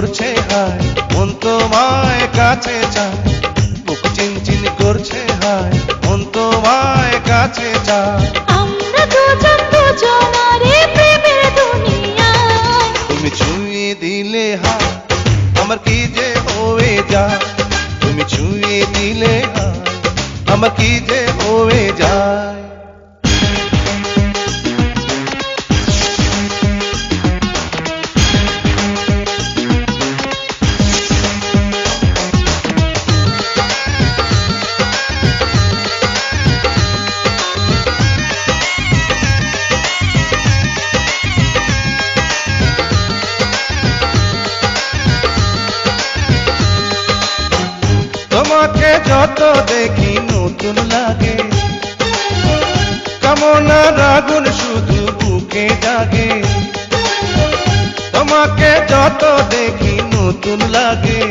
করছে হায়, মন তোমায় কাছে চায়। বুক চিনচিন করছে হায়, মন তোমায় কাছে চায়। আমরা দুজন দুজনারে প্রেমের দুনিয়ায়। তুমি ছুঁয়ে দিলে হায়, আমার কি যে হয়ে যায়। তুমি ছুঁয়ে দিলে হায়, আমার কি যে হয়ে যায়। তোমাকে যত দেখি নতুন লাগে, কামনার আগুন শুধু বুকে জাগে। তোমাকে যত দেখি নতুন লাগে,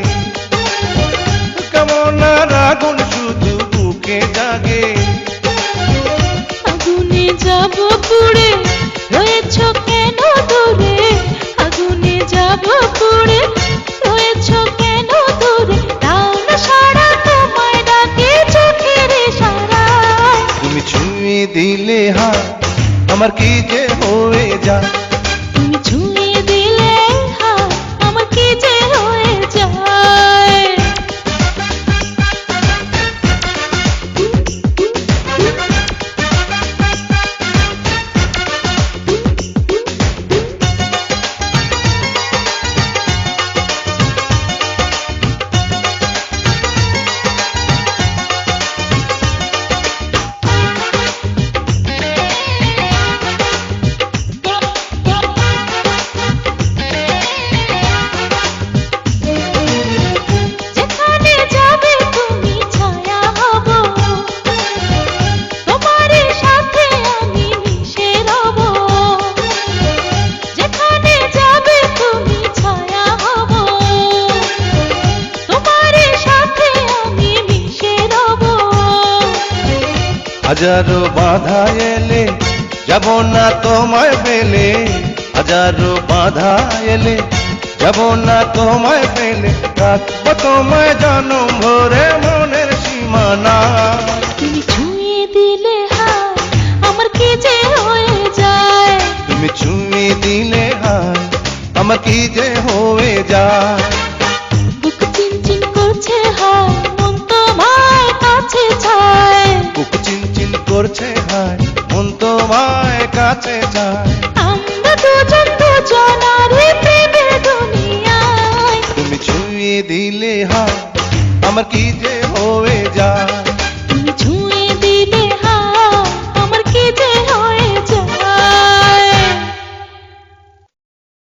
কামনার আগুন শুধু বুকে জাগে। আগুনে যাব পুড়ে, রয়েছ কেন দূরে? আগুনে যাব পুড়ে, রয়েছ কেন দূরে? দাও না সাড়া, তোমায় ডাকে চোখের ইশারায়। তুমি ছুঁয়ে দিলে হায়, আমার কি যে হয়ে যায়। তুমি ছুঁয়ে দিলে হায়, আমার কি যে হয়ে যায়। যেখানে যাবে তুমি ছায়া হব, তোমারই সাথে আমি মিশে রব। যেখানে যাবে তুমি ছায়া হব, তোমারই সাথে আমি মিশে রব। হাজারো বাধা এলে যাব না তোমায় পেলে। হাজারো বাধা এলে যাব না তোমায় পেলে। রাখবো তোমায় জনম ভরে মনের সীমানা। তুমি ছুঁয়ে দিলে হায়, আমার কি যে হয়ে যায়। তুমি ছুঁয়ে দিলে হায়, আমার কি যে হয়ে যায়। বুক চিনচিন করছে হায়, মন তোমায় কাছে চায়। বুক চিনচিন করছে হায়, মন তোমায় কাছে যায়। আমরা দুজন দুজনারে প্রেমের দুনিয়ায়। তুমি ছুঁয়ে দিলে হায়, আমার কি যে হয়ে